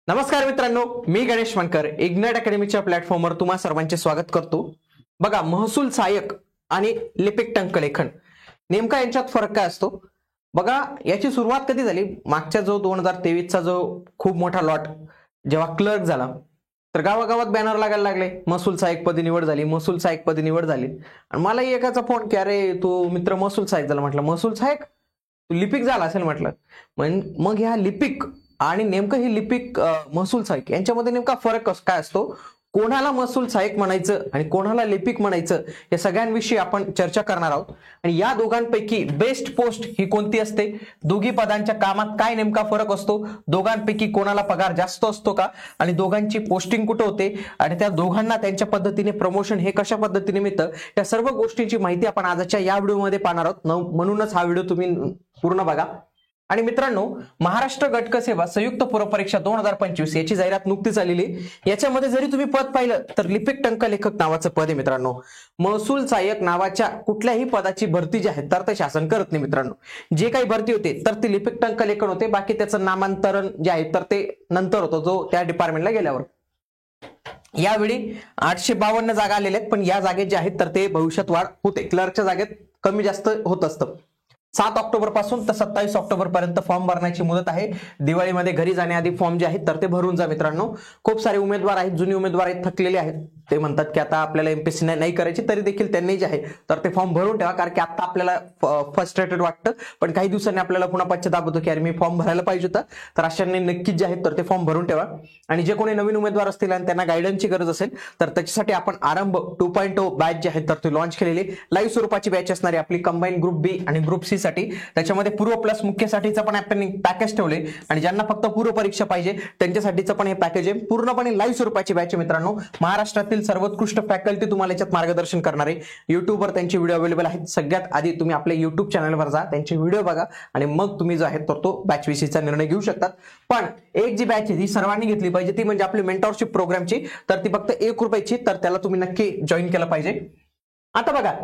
नमस्कार मित्रांनो, मी गणेश मनकर इग्नाइट अकॅडमीच्या प्लॅटफॉर्मवर तुम्हा सर्वांचे स्वागत करतो। बघा, महसूल सहाय्यक आणि लिपिक टंकलेखन नेमका यांच्यात फरक काय असतो? बघा, याची सुरुवात कधी झाली? मागच्या जो 2023 चा जो खूप मोठा लॉट जेव्हा क्लर्क झाला, तर गावागावात बॅनर लागायला लागले, महसूल सहाय्यक पदी निवड झाली, महसूल सहाय्यक पदी निवड झाली। आणि मलाही एकाचा फोन की अरे तू मित्र महसूल सहाय्यक झाला, म्हटलं महसूल सहाय्यक तू लिपिक झाला असेल म्हटलं। मग ह्या लिपिक आणि नेमकं ही लिपिक महसूल सहाय्यक यांच्यामध्ये नेमका फरक काय असतो? कोणाला महसूल सहाय्यक म्हणायचं आणि कोणाला लिपिक म्हणायचं या सगळ्यांविषयी आपण चर्चा करणार आहोत। आणि या दोघांपैकी बेस्ट पोस्ट ही कोणती असते? दोघी पदांच्या कामात काय नेमका फरक असतो? दोघांपैकी कोणाला पगार जास्त असतो का? आणि दोघांची पोस्टिंग कुठे होते? आणि त्या दोघांना त्यांच्या पद्धतीने प्रमोशन हे कशा पद्धतीने मिळतं? या सर्व गोष्टींची माहिती आपण आजच्या या व्हिडिओमध्ये पाहणार आहोत। म्हणूनच हा व्हिडिओ तुम्ही पूर्ण बघा। आणि मित्रांनो, महाराष्ट्र गटक सेवा संयुक्त पूर्व परीक्षा 2025 याची जाहिरात नुकतीच आलेली। याच्यामध्ये जरी तुम्ही पद पाहिलं तर लिपिक टंकलेखक नावाचं पद आहे मित्रांनो। महसूल सहाय्यक नावाच्या कुठल्याही पदाची भरती जी आहे तर ते शासन करत नाही मित्रांनो। जे काही भरती होते तर ते लिपिक टंकलेखन होते, बाकी त्याचं नामांतरण जे आहे तर ते नंतर होतं, जो त्या डिपार्टमेंटला गेल्यावर। यावेळी 852 जागा आलेल्या आहेत, पण या जागेत जे आहेत तर ते भविष्यात वाढ होते, क्लर्कच्या जागेत कमी जास्त होत असतं। 7 ऑक्टोबर पासून तर 27 ऑक्टोबर पर्यंत फॉर्म भरण्याची मुदत आहे। दिवाळीमध्ये घरी जाण्याआधी फॉर्म जे आहेत तर ते भरून जा मित्रांनो। खूप सारे उमेदवार आहेत, जुनी उमेदवार आहेत, थकलेले आहेत, ते म्हणतात की आता आपल्याला एमपीएससी नाही करायची, तरी देखील त्यांनी जे आहे तर ते फॉर्म भरून ठेवा, कारण की आता आपल्याला फ्रस्ट्रेटेड वाटतं, पण काही दिवसांनी आपल्याला पुन्हा पश्चाताप होतो की अरे मी फॉर्म भरायला पाहिजे होता। तर अशांनी नक्कीच जे आहेत तर ते फॉर्म भरून ठेवा। आणि जे कोणी नवीन उमेदवार असतील आणि त्यांना गायडन्सची गरज असेल तर त्याच्यासाठी आपण आरंभ 2.0 बॅच जे आहे तर ते लॉन्च केलेली लाईव्ह स्वरूपाची बॅच असणारी आपली कंबाईन ग्रुप बी आणि ग्रुप सी साठी। त्याच्यामध्ये पूर्व प्लस मुख्यसाठीचं पण आपण पॅकेज ठेवले, आणि ज्यांना फक्त पूर्व परीक्षा पाहिजे त्यांच्यासाठीचं पण हे पॅकेज आहे। पूर्णपणे लाईव्ह स्वरूपाची बॅच आहे मित्रांनो। महाराष्ट्रातील सर्वोत्कृष्ट फॅकल्टी तुम्हाला याच्यात मार्गदर्शन करणार आहे। युट्यूबवर त्यांचे व्हिडिओ अवेलेबल आहेत। सगळ्यात आधी तुम्ही आपल्या युट्यूब चॅनलवर जा, त्यांचे व्हिडिओ बघा, आणि मग तुम्ही जो आहे तर तो बॅच विषयीचा निर्णय घेऊ शकतात। पण एक जी बॅच आहे ती सर्वांनी घेतली पाहिजे, ती म्हणजे आपली मेंटॉरशिप प्रोग्रामची, तर ती फक्त 1 रुपयाची, तर त्याला तुम्ही नक्की जॉईन केलं पाहिजे। आता बघा,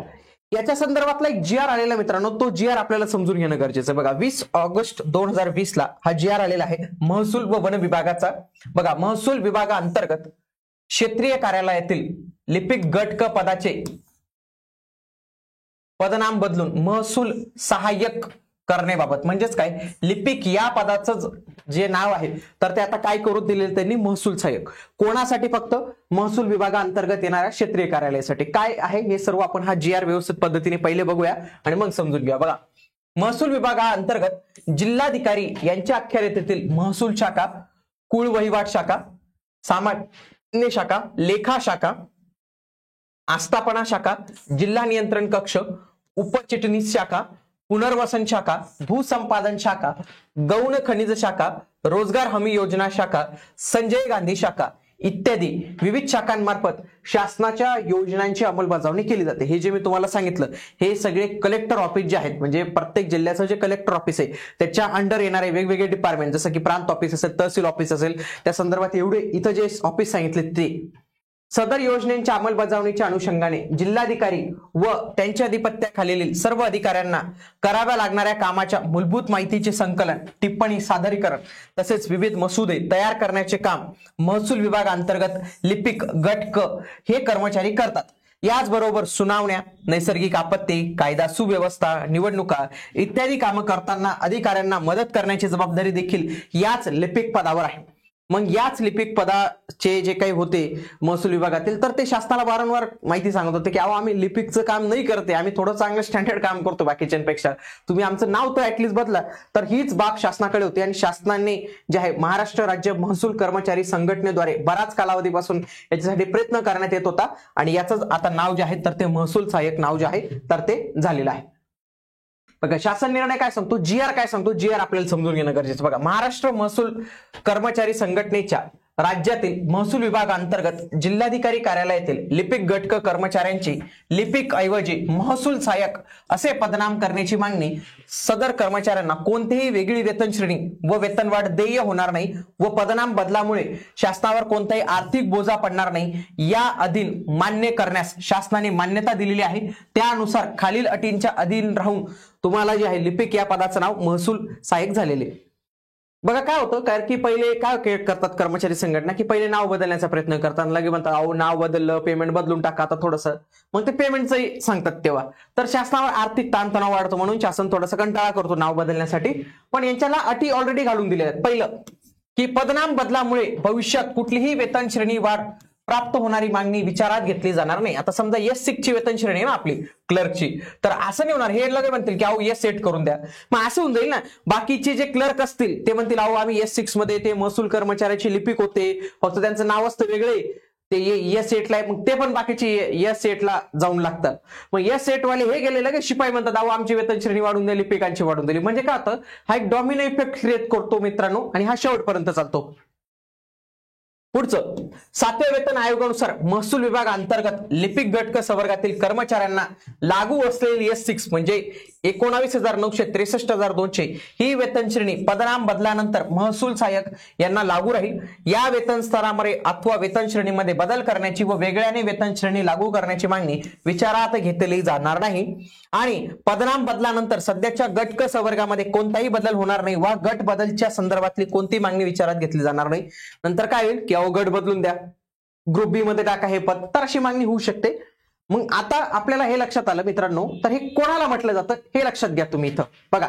याच्या संदर्भातला एक जीआर आलेला मित्रांनो, तो जीआर आपल्याला समजून घेणं गरजेचं आहे। बघा, 20 ऑगस्ट 2020 ला हा जीआर आलेला आहे महसूल व वन विभागाचा। बघा, महसूल विभागाअंतर्गत क्षेत्रीय कार्यालयातील लिपिक गट क पदाचे पदनाम बदलून महसूल सहाय्यक करण्याबाबत, म्हणजेच काय, लिपिक या पदाचं जे नाव आहे तर ते आता काय करून दिलेलं त्यांनी, महसूल सहाय्यक। कोणासाठी? फक्त महसूल विभागाअंतर्गत येणाऱ्या क्षेत्रीय कार्यालयासाठी। काय आहे हे सर्व आपण हा जीआर व्यवस्थित पद्धतीने पहिले बघूया आणि मग समजून घ्या। बघा, महसूल विभागाअंतर्गत जिल्हाधिकारी यांच्या अखत्यारीतील महसूल शाखा, कुळ वहिवाट शाखा, सामान्य शाखा, लेखा शाखा, आस्थापना शाखा, जिल्हा नियंत्रण कक्ष, उपचिटणीस शाखा, पुनर्वसन शाखा, भूसंपादन शाखा, गौण खनिज शाखा, रोजगार हमी योजना शाखा, संजय गांधी शाखा इत्यादी विविध शाखांमार्फत शासनाच्या योजनांची अंमलबजावणी केली जाते। हे जे मी तुम्हाला सांगितलं, हे सगळे कलेक्टर ऑफिस जे आहेत, म्हणजे प्रत्येक जिल्ह्याचं जे कलेक्टर ऑफिस आहे त्याच्या अंडर येणारे वेगवेगळे डिपार्टमेंट, जसं की प्रांत ऑफिस असेल, तहसील ऑफिस असेल, त्या संदर्भात एवढे इथं जे ऑफिस सांगितले ते सदर योजनेच्या अंमलबजावणीच्या अनुषंगाने जिल्हाधिकारी व त्यांच्या अधिपत्याखालील सर्व अधिकाऱ्यांना कराव्या लागणाऱ्या कामाच्या मूलभूत माहितीचे संकलन, टिप्पणी, सादरीकरण तसेच विविध मसुदे तयार करण्याचे काम महसूल विभागाअंतर्गत लिपिक गट क हे कर्मचारी करतात। याचबरोबर सुनावण्या, नैसर्गिक आपत्ती, कायदा सुव्यवस्था, निवडणुका इत्यादी कामं करताना अधिकाऱ्यांना मदत करण्याची जबाबदारी देखील याच लिपिक पदावर आहे। मग याच लिपिक पदाचे जे काही होते महसूल विभागातील, तर ते शासनाला वारंवार माहिती सांगत होते की अहो आम्ही लिपिकचं काम नाही करते, आम्ही थोडं चांगलं स्टँडर्ड काम करतो बाकीच्यांपेक्षा, तुम्ही आमचं नाव तर ऍटलीस्ट बदला। तर हीच बाब शासनाकडे होती, आणि शासनाने जे आहे महाराष्ट्र राज्य महसूल कर्मचारी संघटनेद्वारे बराच कालावधीपासून याच्यासाठी प्रयत्न करण्यात येत होता, आणि याचं आता नाव जे आहे तर ते महसूल सहाय्यक नाव जे आहे तर ते झालेलं आहे। बघा, शासन निर्णय काय सांगतो, जीआर काय सांगतो, जीआर आपल्याला समजून घेणं गरजेचं। बघा, महाराष्ट्र महसूल कर्मचारी संघटनेच्या राज्यातील महसूल विभागाअंतर्गत जिल्हाधिकारी कार्यालयातील लिपिक गट क कर्मचाऱ्यांची लिपिक ऐवजी महसूल सहाय्यक असे पदनाम करण्याची मागणी सदर कर्मचाऱ्यांना कोणतीही वेगळी वेतन श्रेणी व वेतनवाढ देय होणार नाही व पदनाम बदलामुळे शासनावर कोणताही आर्थिक बोजा पडणार नाही, या अधीन मान्य करण्यास शासनाने मान्यता दिलेली आहे। त्यानुसार खालील अटींच्या अधीन राहून तुम्हाला जे आहे लिपिक या पदाचं नाव महसूल सहाय्यक झालेले। बघा काय होतं कारण की पहिले काय करतात कर्मचारी संघटना की पहिले नाव बदलण्याचा प्रयत्न करतात, लगे म्हणतात अहो नाव बदललं, पेमेंट बदलून टाका आता थोडंसं, मग ते पेमेंटचंही सांगतात तेव्हा. तर शासनावर आर्थिक ताणतणाव वाढतो म्हणून शासन थोडंसं कंटाळा करतो नाव बदलण्यासाठी. पण यांच्याला अटी ऑलरेडी घालून दिल्या आहेत. पहिलं की पदनाम बदलामुळे भविष्यात कुठलीही वेतन श्रेणी वाढ प्राप्त होणारी मागणी विचारात घेतली जाणार नाही. आता समजा S6 ची वेतन श्रेणी आहे ना आपली क्लर्कची, तर असं नाही होणार, हे लगे म्हणतील की अहो S8 करून द्या, मग असं होऊन जाईल ना. बाकीचे जे क्लर्क असतील ते म्हणतील अहो आम्ही S6 मध्ये ते महसूल कर्मचाऱ्याचे लिपिक होते, फक्त त्यांचं नाव असतं वेगळे, ते S8 ला आहे, मग ते पण बाकीचे S8 ला जाऊन लागतात. मग S8 वाले हे गेले लगे शिपाई म्हणतात अहो आमची वेतन श्रेणी वाढून दिली, लिपिकांची वाढून दिली. म्हणजे काय होतं, हा एक डॉमिनो इफेक्ट क्रिएट करतो मित्रांनो, आणि हा शेवटपर्यंत चालतो. पुढचं 7व्या वेतन आयोगानुसार महसूल विभाग अंतर्गत लिपिक गट क संवर्गातील कर्मचाऱ्यांना लागू असलेली S6 म्हणजे 19,900 63,200 ही वेतन श्रेणी पदनाम बदलानंतर महसूल सहाय्यक यांना लागू राहील. या वेतन स्तरामध्ये अथवा वेतन श्रेणीमध्ये बदल करण्याची व वेगळ्याने वेतन श्रेणी लागू करण्याची मागणी विचारात घेतली जाणार नाही. आणि पदनाम बदलानंतर सध्याच्या गट क संवर्गामध्ये कोणताही बदल होणार नाही व गट बदलच्या संदर्भातली कोणती मागणी विचारात घेतली जाणार नाही. नंतर काय होईल की गट बदलून द्या, ग्रुप बी मध्ये टाका हे पद, तर अशी मागणी होऊ शकते. मग आता आपल्याला हे लक्षात आलं मित्रांनो, तर हे कोणाला म्हटलं जातं हे लक्षात घ्या तुम्ही. इथं बघा,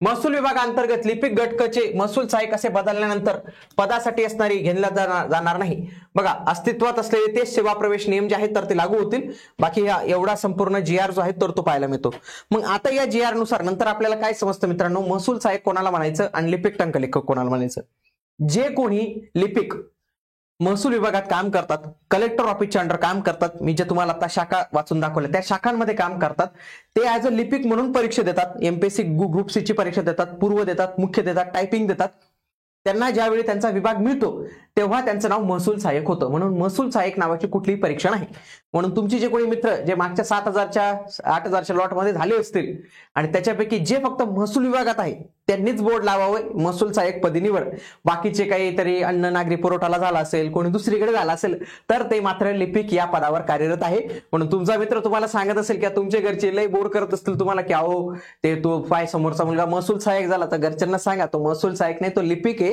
महसूल विभागांतर्गत लिपिक गटकचे महसूल सहाय्यक असे बदलल्यानंतर पदासाठी असणारी घेतला जाणार नाही. बघा, अस्तित्वात असलेले ते सेवा प्रवेश नियम जे आहेत तर ते लागू होतील. बाकी एवढा संपूर्ण GR जो आहे तर तो पाहायला मिळतो. मग आता या GR नुसार नंतर आपल्याला काय समजतं मित्रांनो, महसूल सहाय्यक कोणाला म्हणायचं आणि लिपिक टंकलेखक कोणाला म्हणायचं. जे कोणी लिपिक महसूल विभागात काम करतात, कलेक्टर ऑफिसच्या अंडर काम करतात, मी जे तुम्हाला आता शाखा वाचून दाखवल्या त्या शाखांमध्ये काम करतात, ते ऍज अ लिपिक म्हणून परीक्षा देतात. MPSC ग्रुप C ची परीक्षा देतात, पूर्व देतात, मुख्य देतात, टायपिंग देतात. त्यांना ज्यावेळी त्यांचा विभाग मिळतो तेव्हा त्यांचं नाव महसूल सहाय्यक होतं. म्हणून महसूल सहाय्यक नावाची कुठलीही परीक्षा नाही. म्हणून तुमची जे कोणी मित्र जे मागच्या 7,000च्या 8,000च्या लॉटमध्ये झाले असतील आणि त्याच्यापैकी जे फक्त महसूल विभागात आहे त्यांनीच बोर्ड लावावं महसूल सहाय्यक पदी निवड. बाकीचे काहीतरी अन्न नागरी पुरवठाला झाला असेल, कोणी दुसरीकडे झाला असेल तर ते मात्र लिपिक या पदावर कार्यरत आहे. म्हणून तुमचा मित्र तुम्हाला सांगत असेल की तुमचे घरचे लय बोर करत असतील तुम्हाला की अहो ते तो पाय समोरचा मुलगा महसूल सहाय्यक झाला, तर घरच्यांना सांगा तो महसूल सहाय्यक नाही, तो लिपिक आहे.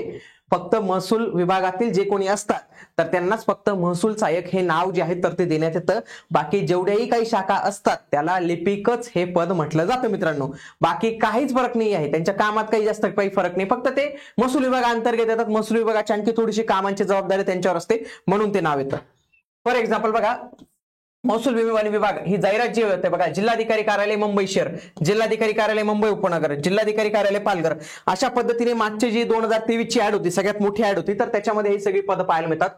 फक्त महसूल विभागातील जे कोणी असतात तर त्यांनाच फक्त महसूल सहाय्यक हे नाव जे आहे तर ते देण्यात येतं. बाकी जेवढ्याही काही शाखा असतात त्याला लिपिकच हे पद म्हटलं जातं मित्रांनो. बाकी काहीच फरक नाही आहे, त्यांच्या कामात काही जास्त काही फरक नाही, फक्त ते महसूल विभागाअंतर्गत येतात. महसूल विभागाची आणखी थोडीशी कामांची जबाबदारी त्यांच्यावर असते म्हणून ते नाव येतं. फॉर एक्झाम्पल बघा, महसूल विभाग ही जाहिरात जी होते बघा, जिल्हाधिकारी कार्यालय मुंबई शहर, जिल्हाधिकारी कार्यालय मुंबई उपनगर, जिल्हाधिकारी कार्यालय पालघर, अशा पद्धतीने मागची जी 2023 ची ऍड होती सगळ्यात मोठी ऍड होती, तर त्याच्यामध्ये ही सगळी पद पाहायला मिळतात.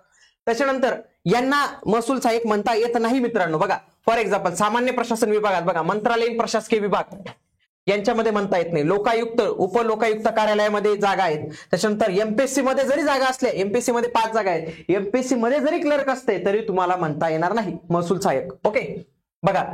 त्याच्यानंतर यांना महसूल सहाय्यक म्हणता येत नाही मित्रांनो. बघा फॉर एक्झाम्पल, सामान्य प्रशासन विभागात बघा मंत्रालयीन प्रशासकीय विभाग यांच्यामध्ये म्हणता येत नाही. लोकायुक्त उपलोकायुक्त कार्यालयामध्ये जागा आहेत. त्याच्यानंतर MPSC मध्ये जरी जागा असल्या, MPSC मध्ये 5 जागा आहेत, MPSC मध्ये जरी क्लर्क असते तरी तुम्हाला म्हणता येणार नाही महसूल सहाय्यक. ओके, बघा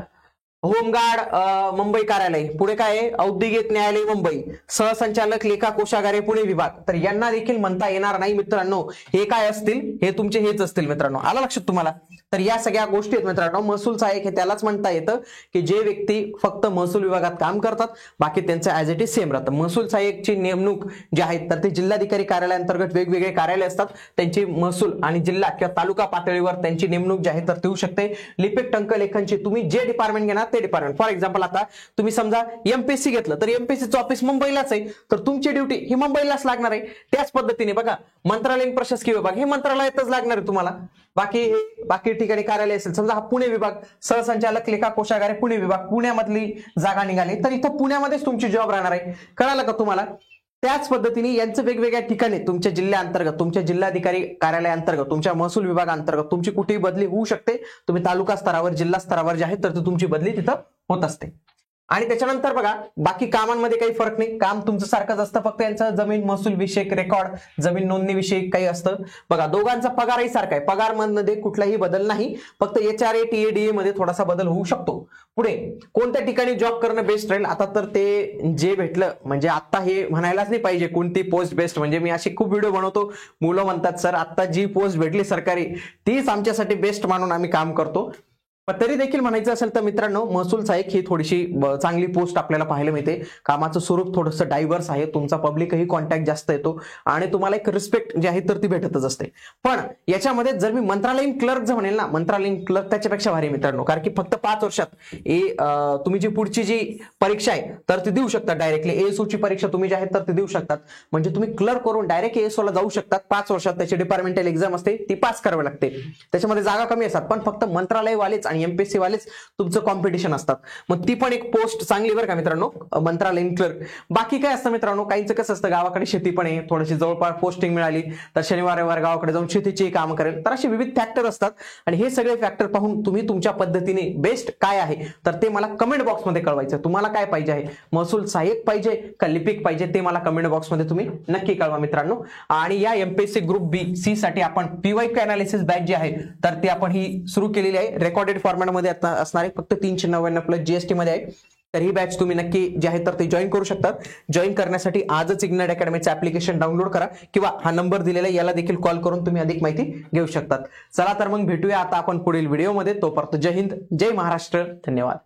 होमगार्ड मुंबई कार्यालय, पुढे काय आहे औद्योगिक न्यायालय मुंबई, सहसंचालक लेखा कोषागारे पुणे विभाग, तर यांना देखील म्हणता येणार नाही मित्रांनो. हे काय असतील, हे तुमचे हेच असतील मित्रांनो. आला लक्षात तुम्हाला. तर या सगळ्या गोष्टी आहेत मित्रांनो. महसूल सहाय्यक हे त्यालाच म्हणता येतं की जे व्यक्ती फक्त महसूल विभागात काम करतात, बाकी त्यांचं ऍज इट इज सेम राहतं. महसूल सहाय्यकची नेमणूक जी आहे तर ते जिल्हाधिकारी कार्यालयाअंतर्गत वेगवेगळे कार्यालय असतात, त्यांची महसूल आणि जिल्हा किंवा तालुका पातळीवर त्यांची नेमणूक जी आहे तर होऊ शकते. लिपिक टंकलेखनची तुम्ही जे डिपार्टमेंट घेणार ते डिपार्टमेंट. फॉर एक्झाम्पल आता तुम्ही समजा MPSC घेतलं तर MPSCचं ऑफिस मुंबईलाच आहे, तर तुमची ड्युटी ही मुंबईलाच लागणार आहे. त्याच पद्धतीने बघा मंत्रालयीन प्रशासकीय विभाग हे मंत्रालयातच लागणार आहे तुम्हाला. बाकी ठिकाणी कार्यालय असेल, समजा हा पुणे विभाग, सहसंचालक लेखा कोषागारे पुणे विभाग, पुण्यामधली जागा निघाली तर इथं पुण्यामध्येच तुमची जॉब राहणार आहे. कळालं का तुम्हाला. त्याच पद्धतीने यांचं वेगवेगळ्या ठिकाणी तुमच्या जिल्ह्याअंतर्गत, तुमच्या जिल्हाधिकारी कार्यालयाअंतर्गत, तुमच्या महसूल विभागाअंतर्गत तुमची कुठेही बदली होऊ शकते. तुम्ही तालुका स्तरावर, जिल्हा स्तरावर जे आहे तर तुमची बदली तिथं होत असते. आणि त्याच्यानंतर बघा बाकी कामांमध्ये काही फरक नाही, काम तुमचं सारखंच असतं, फक्त यांचं जमीन महसूल विषयक रेकॉर्ड, जमीन नोंदणी विषयक काही असतं. बघा दोघांचा पगारही सारखा आहे, पगारमध्ये कुठलाही बदल नाही, फक्त HRA TADA मध्ये थोडासा बदल होऊ शकतो. पुढे कोणत्या ठिकाणी जॉब करणं बेस्ट राहील, आता तर ते जे भेटलं म्हणजे आता हे म्हणायलाच नाही पाहिजे कोणती पोस्ट बेस्ट. म्हणजे मी अशी खूप व्हिडिओ बनवतो, मुलं म्हणतात सर आता जी पोस्ट भेटली सरकारी तीच आमच्यासाठी बेस्ट मानून आम्ही काम करतो. पण तरी देखील म्हणायचं असेल तर मित्रांनो, महसूल सहाय्यक ही थोडीशी चांगली पोस्ट आपल्याला पाहायला मिळते. कामाचं स्वरूप थोडंसं डायव्हर्स आहे, तुमचा पब्लिकही कॉन्टॅक्ट जास्त येतो आणि तुम्हाला एक रिस्पेक्ट जी आहे तर ती भेटतच असते. पण याच्यामध्ये जर मी मंत्रालयीन क्लर्क जर म्हणेल ना, मंत्रालयीन क्लर्क त्याच्यापेक्षा भारी मित्रांनो, कारण की फक्त 5 वर्षात तुम्ही जी पुढची जी परीक्षा आहे तर ती देऊ शकता. डायरेक्टली एएसओ ची परीक्षा तुम्ही जी आहे तर ती देऊ शकतात. म्हणजे तुम्ही क्लर्क करून डायरेक्ट एएसओ ला जाऊ शकतात. 5 वर्षात त्याची डिपार्टमेंटल एक्झाम असते, ती पास करावी लागते. त्याच्यामध्ये जागा कमी असतात, पण फक्त मंत्रालयवालेच आणि एमपीएससी वालेच तुमचं कॉम्पिटिशन असतात. मग ती पण एक पोस्ट चांगली बरं का मित्रांनो, मंत्रालयीन क्लर्क. बाकी काय असतं मित्रांनो, काहींचं कसं असतं, गावाकडे शेती पण आहे, थोडीशी जवळपास पोस्टिंग मिळाली तर शनिवार रविवार गावाकडे जाऊन शेतीची काम करेल. तर असे विविध फॅक्टर असतात आणि हे सगळे फॅक्टर पाहून तुम्ही तुमच्या पद्धतीने बेस्ट काय आहे तर ते मला कमेंट बॉक्समध्ये कळवायचं. तुम्हाला काय पाहिजे आहे, महसूल सहाय्यक पाहिजे का लिपिक पाहिजे, ते मला कमेंट बॉक्समध्ये तुम्ही नक्की कळवा मित्रांनो. आणि या एमपीएससी ग्रुप बी सी साठी आपण पीवायक्यू अनालिसिस बॅच जी आहे तर ती आपण ही सुरू केलेली आहे. रेकॉर्डेड फॉर्मॅटमध्ये असणार आहे, फक्त 399 प्लस जीएसटी मध्ये आहे. तर ही बॅच तुम्ही नक्की जे आहे तर ते जॉईन करू शकतात. जॉईन करण्यासाठी आजच इग्नाइट अकॅडमीचं ऍप्लिकेशन डाउनलोड करा किंवा हा नंबर दिलेला आहे याला देखील कॉल करून तुम्ही अधिक माहिती घेऊ शकतात. चला तर मग भेटूया आता आपण पुढील व्हिडिओमध्ये. तोपर्यंत जय हिंद, जय महाराष्ट्र, धन्यवाद.